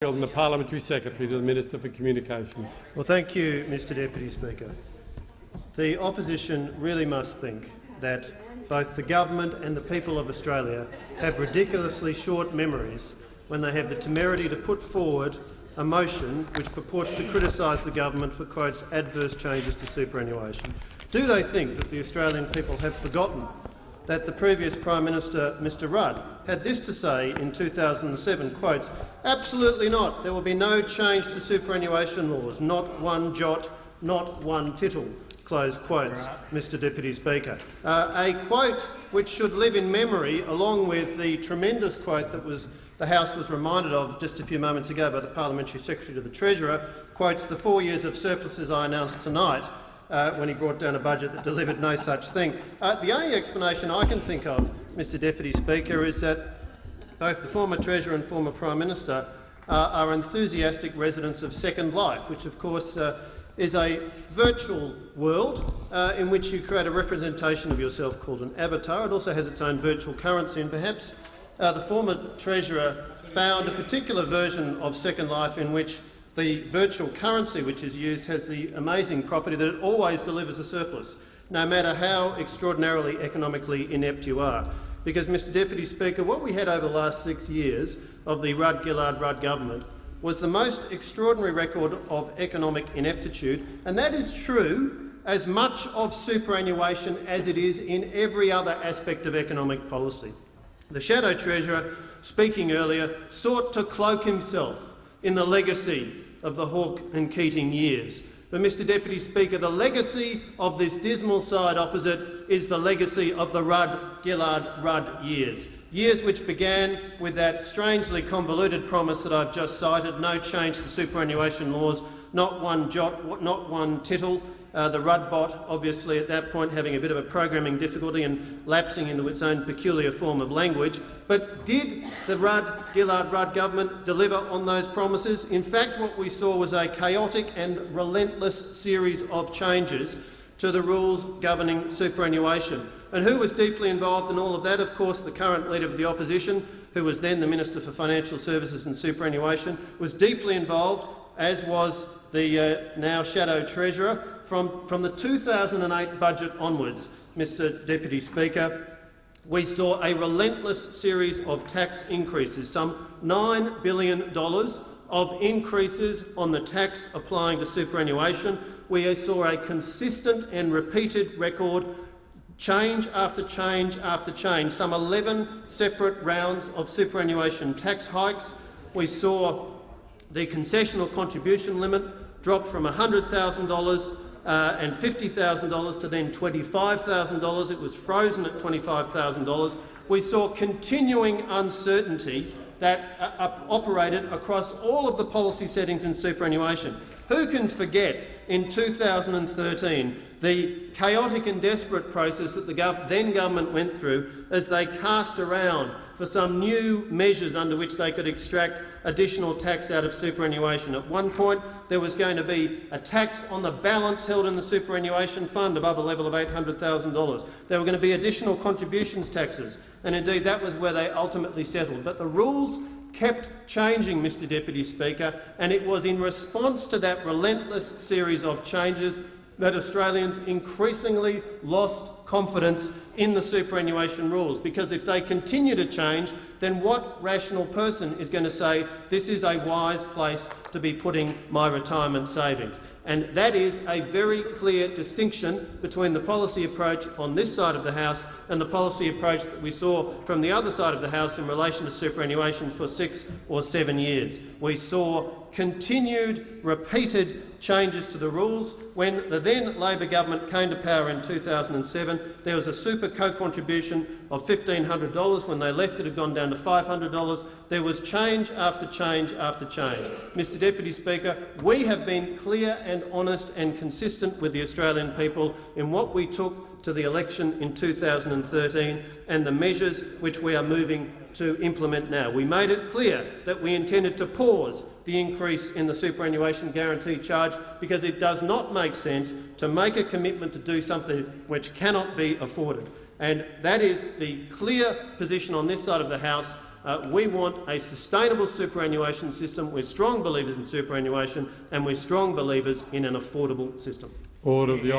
And the Parliamentary Secretary to the Minister for Communications. Well, thank you, Mr Deputy Speaker. The opposition really must think that both the government and the people of Australia have ridiculously short memories when they have the temerity to put forward a motion which purports to criticise the government for, quotes, adverse changes to superannuation. Do they think that the Australian people have forgotten that the previous Prime Minister, Mr Rudd, had this to say in 2007, quotes, "Absolutely not. There will be no change to superannuation laws, not one jot, not one tittle," close quotes, Mr Deputy Speaker. A quote which should live in memory, along with the tremendous quote that the House was reminded of just a few moments ago by the Parliamentary Secretary to the Treasurer, quotes, "The 4 years of surpluses I announced tonight," when he brought down a budget that delivered no such thing. The only explanation I can think of, Mr Deputy Speaker, is that both the former Treasurer and former Prime Minister are enthusiastic residents of Second Life, which of course is a virtual world in which you create a representation of yourself called an avatar. It also has its own virtual currency, and perhaps the former Treasurer found a particular version of Second Life in which the virtual currency which is used has the amazing property that it always delivers a surplus, no matter how extraordinarily economically inept you are. Because, Mr Deputy Speaker, what we had over the last 6 years of the Rudd-Gillard-Rudd government was the most extraordinary record of economic ineptitude, and that is true as much of superannuation as it is in every other aspect of economic policy. The Shadow Treasurer, speaking earlier, sought to cloak himself in the legacy of the Hawke and Keating years. But, Mr Deputy Speaker, the legacy of this dismal side opposite is the legacy of the Rudd-Gillard-Rudd years. Years which began with that strangely convoluted promise that I've just cited, no change to superannuation laws, not one jot, not one tittle. The Rudd bot, obviously at that point having a bit of a programming difficulty and lapsing into its own peculiar form of language. But did the Rudd-Gillard-Rudd government deliver on those promises? In fact, what we saw was a chaotic and relentless series of changes to the rules governing superannuation. And who was deeply involved in all of that? Of course, the current Leader of the Opposition, who was then the Minister for Financial Services and Superannuation, was deeply involved, as was the now Shadow Treasurer. From the 2008 budget onwards, Mr Deputy Speaker, we saw a relentless series of tax increases, some $9 billion of increases on the tax applying to superannuation. We saw a consistent and repeated record, change after change after change, some 11 separate rounds of superannuation tax hikes. We saw the concessional contribution limit drop from $100,000 and $50,000 to then $25,000. It was frozen at $25,000. We saw continuing uncertainty that operated across all of the policy settings in superannuation. Who can forget in 2013 the chaotic and desperate process that the then government went through as they cast around for some new measures under which they could extract additional tax out of superannuation. At one point, there was going to be a tax on the balance held in the superannuation fund above a level of $800,000. There were going to be additional contributions taxes, and indeed that was where they ultimately settled. But the rules kept changing, Mr Deputy Speaker, and it was in response to that relentless series of changes that Australians increasingly lost confidence in the superannuation rules, because if they continue to change, then what rational person is going to say this is a wise place to be putting my retirement savings? And that is a very clear distinction between the policy approach on this side of the House and the policy approach that we saw from the other side of the House in relation to superannuation for 6 or 7 years. We saw continued, repeated changes to the rules. When the then Labor government came to power in 2007, there was a super co-contribution of $1,500. When they left, it had gone down to $500. There was change after change after change. Mr Deputy Speaker, we have been clear and honest and consistent with the Australian people in what we took to the election in 2013 and the measures which we are moving to implement now. We made it clear that we intended to pause the increase in the superannuation guarantee charge because it does not make sense to make a commitment to do something which cannot be afforded. And that is the clear position on this side of the House We want a sustainable superannuation system. We're strong believers in superannuation, and we're strong believers in an affordable system. Order. The